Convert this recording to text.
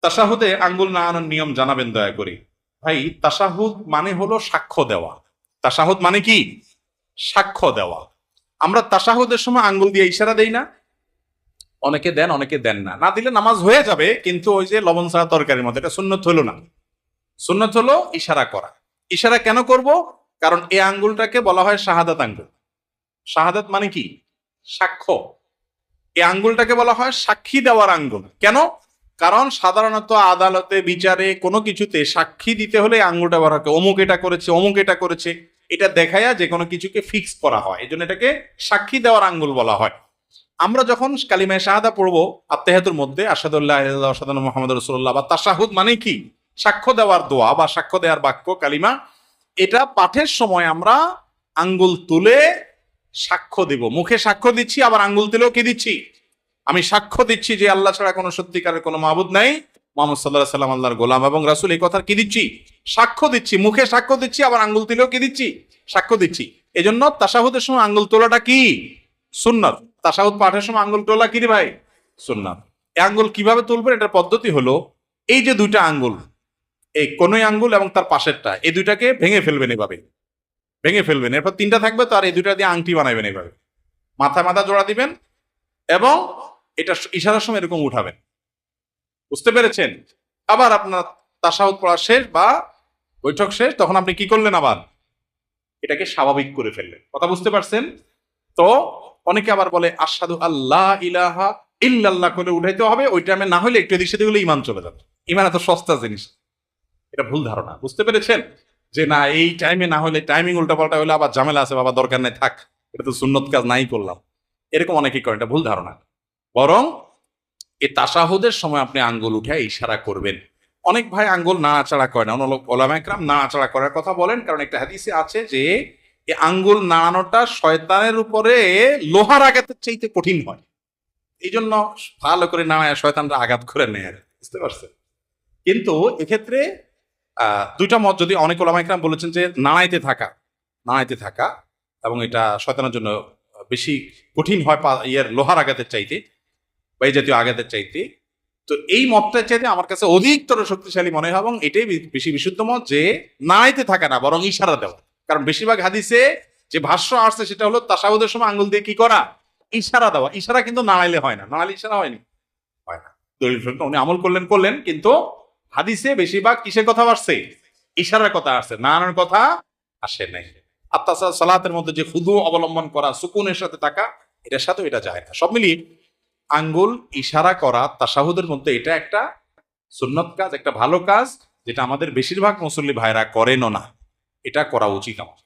তাশাহুদে আঙ্গুল নাড়ানোর নিয়ম জানাবেন দয়া করে। ভাই, তাশাহুদ মানে হলো সাক্ষ্য দেওয়া। তাশাহুদ মানে কি? সাক্ষ্য দেওয়া। আমরা তাশাহুদের সময় আঙ্গুল দিয়ে ইশারা দেই না? অনেকে দেন, অনেকে দেন না। না দিলে নামাজ হয়ে যাবে, কিন্তু ওই যে লবণ ছাড়া তরকারির মতো, এটা সুন্নত হলো না। সুন্নত হলো ইশারা করা। ইশারা কেন করব? কারণ এই আঙ্গুলটাকে বলা হয় শাহাদাত আঙ্গুল। শাহাদাত মানে কি? সাক্ষ্য। এই আঙ্গুলটাকে বলা হয় সাক্ষী দেওয়ার আঙ্গুল। কেন? কারণ সাধারণত আদালতে, বিচারে, কোনো কিছুতে সাক্ষী দিতে হলে এই আঙ্গুলটা ব্যবহার হয়। অমুক এটা করেছে, অমুক এটা করেছে, এটা দেখায়া যে কোনো কিছুকে ফিক্স করা হয়। এই জন্য এটাকে সাক্ষী দেওয়ার আঙ্গুল বলা হয়। আমরা যখন কালিমায়ে শাহাদা পড়বো আত্তাহিয়াতুর মধ্যে, আশহাদু আল্লা ইলাহা ইল্লাল্লাহ ওয়া আশহাদু আন্না মুহাম্মাদুর রাসূলুল্লাহ, বা তাশাহুদ মানে কি? সাক্ষ্য দেওয়ার দোয়া বা সাক্ষ্য দেওয়ার বাক্য, কালিমা। এটা পাঠের সময় আমরা আঙ্গুল তুলে সাক্ষ্য দিব। মুখে সাক্ষ্য দিচ্ছি, আবার আঙ্গুল তুলেও কি দিচ্ছি? আমি সাক্ষ্য দিচ্ছি যে আল্লাহ ছাড়া কোনো সত্যিকারের কোনো মাবুদ নাই, মুহাম্মদ সাল্লাল্লাহু আলাইহি সাল্লাম আল্লাহর গোলাম এবং রাসূল। এই কথার কি দিচ্ছি? সাক্ষ্য দিচ্ছি। মুখে সাক্ষ্য দিচ্ছি, আবার আঙ্গুল তুলেও কি দিচ্ছি? সাক্ষ্য দিচ্ছি। এজন্য তাশাহুদের সময় আঙ্গুল তোলাটা কি? সুন্নাত। তাশাহুদ পাঠের সময় আঙ্গুল তোলা কি রে ভাই? সুন্নাত। এই আঙ্গুল কিভাবে তুলবেন? এটার পদ্ধতি হলো, এই যে দুইটা আঙ্গুল, এই কনুই আঙ্গুল এবং তার পাশেরটা, এই দুইটাকে ভেঙে ফেলবেন। এভাবে ভেঙে ফেলবেন। এরপর তিনটা থাকবে, তো আর এই দুইটা দিয়ে আংটি বানাবেন। এইভাবে মাথা মাথা জোড়া দিবেন এবং এটা ইশারার সময় এরকম উঠাবেন। বুঝতে পেরেছেন? আবার আপনার তাশাহুদ পড়া শেষ বা বৈঠক শেষ, তখন আপনি কি করলেন? আবার এটাকে স্বাভাবিক করে ফেললেন। কথা বুঝতে পারছেন? তো অনেকে আবার বলে আশহাদু আল্লাহ ইলাহা ইল্লাল্লাহ করে উঠাইতে হবে। ওই টাইমে না হলে একটু এদিক সেদিক হলে ইমান চলে যাবে। ইমান এত সস্তা জিনিস, এটা ভুল ধারণা। বুঝতে পেরেছেন? যে না, এই টাইমে না হলে, টাইমিং উল্টাপাল্টা হলে আবার ঝামেলা আছে, বাবা দরকার নাই, থাক, এটা তো সুন্নত কাজ, নাই করলাম। এরকম অনেকেই করেন, এটা ভুল ধারণা। বরং এই তাশাহুদের সময় আপনি আঙ্গুল উঠে ইশারা করবেন। অনেক ভাই আঙ্গুল নাড়াচাড়া করে না। ওলামা একরাম নাড়াচাড়া করার কথা বলেন, কারণ একটা হাদিসে আছে যে এই আঙ্গুল নাড়ানোটা শয়তানের উপরে লোহার আঘাতের চাইতে কঠিন হয়। এই জন্য ভালো করে নাড়ায় শয়তানরা আঘাত করে নেয়। বুঝতে পারছেন? কিন্তু এক্ষেত্রে দুইটা মত, যদি অনেক ওলামা ইকরাম বলেছেন যে নাড়াইতে থাকা এবং এটা শয়তানের জন্য বেশি কঠিন হয় ইয়ের লোহার আঘাতের চাইতে, বা এই জাতীয় আঘাতের চাইতে। তো এই মতটার চাইতে আমার কাছে অধিকতর শক্তিশালী মনে হয়, এবং এটাই বেশি বিশুদ্ধ মত, যে নাড়াইতে থাকা না, বরং ইশারা দেওয়া। কারণ বেশিরভাগ হাদিসে যে ভাষ্য আসছে সেটা হলো তাশাহুদের সময় আঙ্গুল দিয়ে কি করা? ইশারা দেওয়া। ইশারা কিন্তু নাড়াইলে হয় না। নাড়াইলে ইশারা হয় না। দলিল উনি আমল করলেন, কিন্তু হাদিসে বেশিরভাগ কিসের কথা আসছে? ইশারার কথা আসছে, নাড়ানোর কথা আসে নাই। আর তাছাড়া সালাতের মধ্যে যে খুদু অবলম্বন করা, সুকুনের সাথে থাকা, এটার সাথে এটা যায় না। সব মিলিয়ে আঙ্গুল ইশারা করা তাশাহুদের মধ্যে এটা একটা সুন্নত কাজ, একটা ভালো কাজ, যেটা আমাদের বেশিরভাগ মুসল্লি ভাইরা করেনও না। এটা করা উচিত আমার।